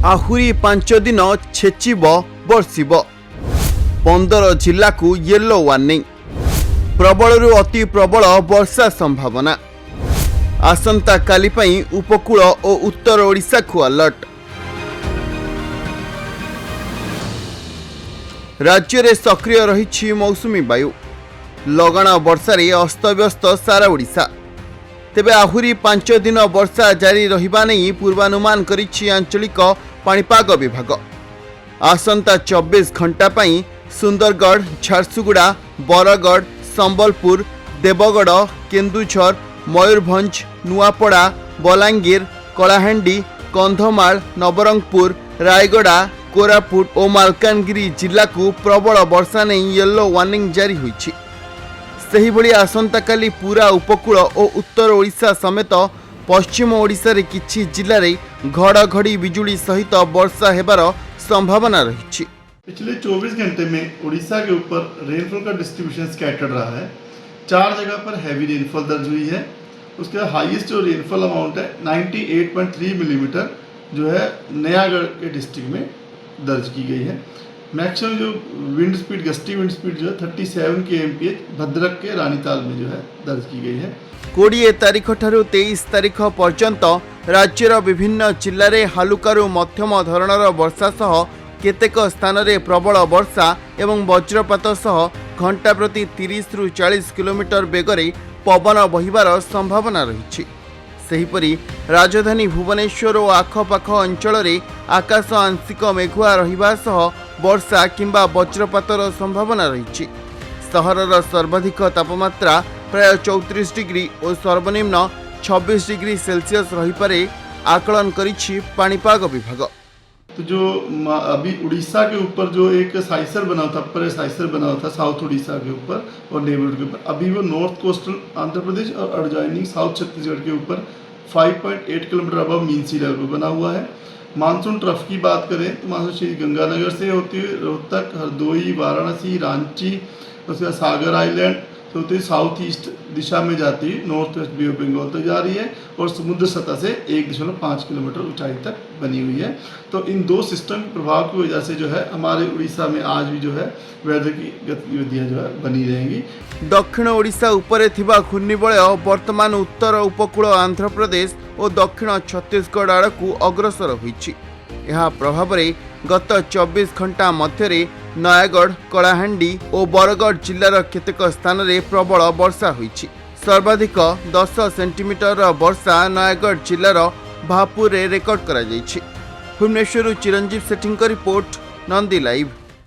आहुरी 5 दिन छेचिब बर्षिब 15 जिला को येलो वार्निंग प्रबल अति प्रबल वर्षा संभावना आसंता काली पई उपकूल और उत्तर ओडिशा को अलर्ट। राज्य में सक्रिय रही मौसुमी वायु लगाण वर्षारे अस्तव्यस्त सारा ओडिशा। तेबे आहुरी 5 दिन वर्षा जारी रहिबा नहीं पूर्वानुमान करिछि आंचलिक पाणीपाग विभाग। आसंता 24 घंटा पई सुंदरगढ़, झारसुगुड़ा, बरगढ़, संबलपुर, देवगढ़, केन्दुझर, मयूरभंज, नुआपड़ा, बलांगीर, कलाहांडी, कंधमाल, नवरंगपुर, रायगड़ा, कोरापुट और मालकानगिरी जिला को प्रबल वर्षा नहीं येलो वार्निंग जारी होईछि। सेहिभଳି आसंता काली पूरा उपकूल और उत्तर ओडिशा समेत पश्चिम ओडिशा रे किछि जिल्ला रे घड़घड़ी बिजुली सहित वर्षा हेबार संभावना रही। पिछले 24 घंटे में उड़ीसा के ऊपर रेनफॉल का डिस्ट्रीब्यूशन स्कैटर्ड रहा है। 4 जगह पर हैवी रेनफॉल दर्ज हुई है। उसके हाईएस्ट जो रेनफॉल अमाउंट है 98.3 मिलीमीटर जो है नयागढ़ के डिस्ट्रिक्ट में दर्ज की गई है। मैक्सिमम जो wind speed, gusty wind speed जो है 37 kmph भद्रक के रानीताल में जो है दर्ज की गई है। 20 तारीख ठारू 23 तारीख पर्यंत राज्यर विभिन्न जिले में हालुकारु मध्यम धरणर वर्षा सह केतेक स्थान रे प्रबल वर्षा एवं वज्रपात सह घंटा प्रति 30 रु 40 किलोमीटर बेगरे पवन बहिबार संभावना रही। सेहिपरि राजधानी भुवनेश्वर और आखपाख अंचल रे आकाश आंशिक मेघुआ रहिबा सह वर्षा किंबा वज्रपातर संभावना रही। सहरर सर्वाधिक तापमात्रा प्राय 34 डिग्री और सर्वनिम्न 26 डिग्री सेल्सियस रही पारे आकलन करिछि पाणीपाग विभाग। तो जो अभी उड़ीसा के ऊपर जो एक साइसर बना था, साइसर बना था साउथ उड़ीसा के ऊपर और नेबरहुड के ऊपर, अभी वो नॉर्थ कोस्टल आंध्र प्रदेश और एडजॉइनिंग साउथ छत्तीसगढ़ के ऊपर 5.8 किलोमीटर अबव मीन सी लेवल पर बना हुआ है। मानसून ट्रफ की बात करें तो मानसून श्री गंगानगर से होती हुई रोहतक, हरदोई, वाराणसी, रांची, उसके बाद सागर आइलैंड होती हुई साउथ ईस्ट दिशा में जाती हुई north west Bay of Bengal तक जा रही है और समुद्र सतह से 1.5 किलोमीटर ऊंचाई तक बनी हुई है। तो इन दो सिस्टम के प्रभाव की वजह से जो है हमारे उड़ीसा में आज भी जो है वेदर की गतिविधियां जो है बनी रहेंगी। दक्षिण ओडिशा उपरे थिबा घूर्णिबलय वर्तमान उत्तर उपकूल आंध्र प्रदेश और दक्षिण छत्तीसगढ़ आड़कू अग्रसर होईछि। यह प्रभाव रे गत 24 घंटा मध्य नयागढ़, कलाहांडी और बरगढ़ जिलार केतेक स्थान रे प्रबल वर्षा होईछि। सर्वाधिक 10 सेंटीमीटर वर्षा नयागढ़ जिलार भापुर रे रेकर्ड करा जायछि। भुवनेश्वर चिरंजीव सेठी रिपोर्ट, नंदी लाइव।